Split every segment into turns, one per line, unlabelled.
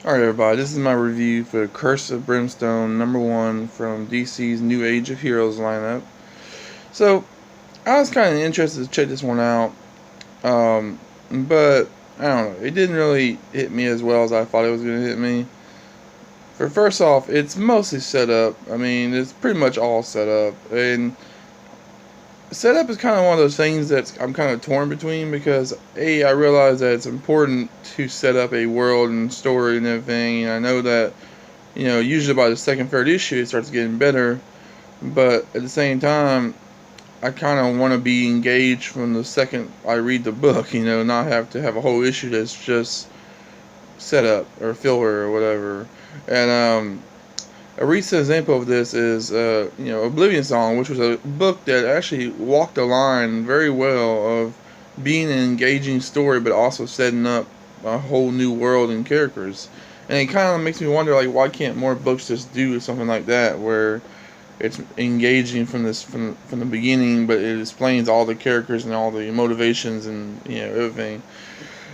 Alright, everybody, this is my review for Curse of Brimstone, #1 from DC's New Age of Heroes lineup. So, I was kind of interested to check this one out, but I don't know, it didn't really hit me as well as I thought it was going to hit me. For first off, it's mostly set up. I mean, it's pretty much all set up, and setup is kind of one of those things that I'm kind of torn between because I realize that it's important to set up a world and story and everything, and I know that usually by the second, third issue, it starts getting better. But at the same time, I kind of want to be engaged from the second I read the book. Not have to have a whole issue that's just set up or filler or whatever. And a recent example of this is, Oblivion Song, which was a book that actually walked the line very well of being an engaging story, but also setting up a whole new world and characters. And it kind of makes me wonder, like, why can't more books just do something like that, where it's engaging from the beginning, but it explains all the characters and all the motivations and everything.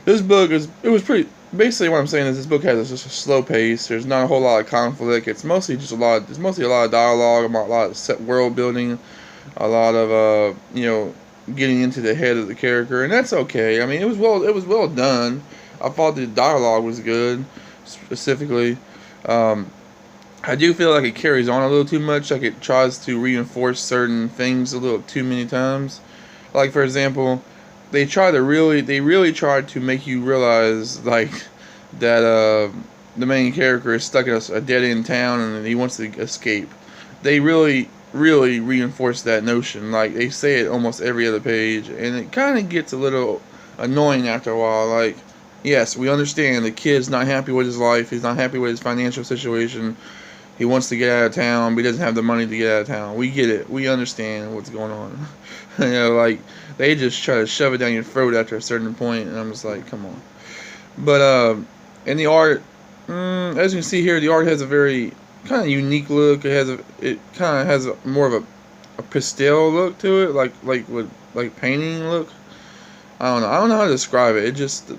This book was pretty. Basically, what I'm saying is this book has just a slow pace. There's not a whole lot of conflict. It's mostly just a lot. It's mostly a lot of dialogue, a lot of set world building, a lot of getting into the head of the character, and that's okay. I mean, it was well done. I thought the dialogue was good, specifically. Um, I do feel like it carries on a little too much. Like it tries to reinforce certain things a little too many times. Like, for example, they really try to make you realize, like, that the main character is stuck in a dead end town and he wants to escape. They really reinforce that notion. Like, they say it almost every other page, and it kind of gets a little annoying after a while. Like, yes, we understand the kid's not happy with his life. He's not happy with his financial situation. He wants to get out of town, but he doesn't have the money to get out of town. We get it. We understand what's going on. Like, they just try to shove it down your throat after a certain point, and I'm just like, come on. But in the art, as you can see here, the art has a very kind of unique look. It kind of has more of a pastel look to it, like painting look. I don't know how to describe it. It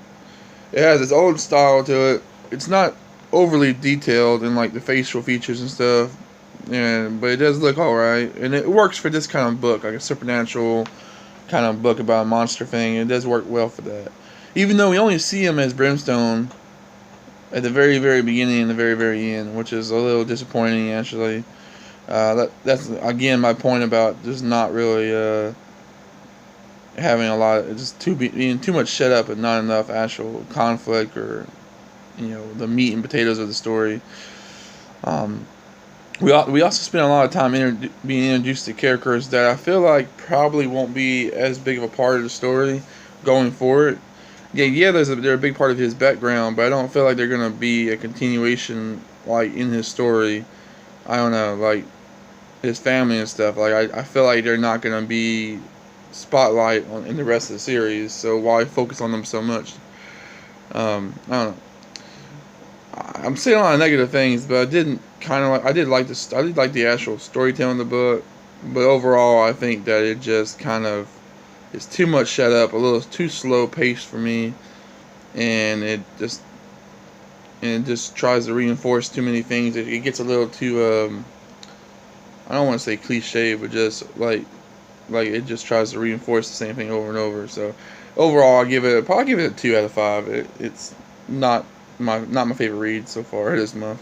has its own style to it. It's not overly detailed in like the facial features and stuff, and but it does look alright, and it works for this kind of book, like a supernatural kind of book about a monster thing. It does work well for that. Even though we only see him as Brimstone at the very, very beginning and the very, very end, which is a little disappointing, actually. That's again my point about just not really having a lot, just being too much set up and not enough actual conflict or the meat and potatoes of the story. Um, we also spend a lot of time being introduced to characters that I feel like probably won't be as big of a part of the story going forward. Yeah, they're a big part of his background, but I don't feel like they're gonna be a continuation like in his story. I don't know, like his family and stuff. Like I feel like they're not gonna be spotlight in the rest of the series. So why focus on them so much? I don't know. I'm saying a lot of negative things, but I did like this. I did like the actual storytelling of the book, but overall, I think that it just kind of is too much set up, a little too slow paced for me, and it just tries to reinforce too many things. It gets a little too I don't want to say cliche, but just like it just tries to reinforce the same thing over and over. So overall, I'll give it a 2 out of 5. It's not my favorite read so far this month.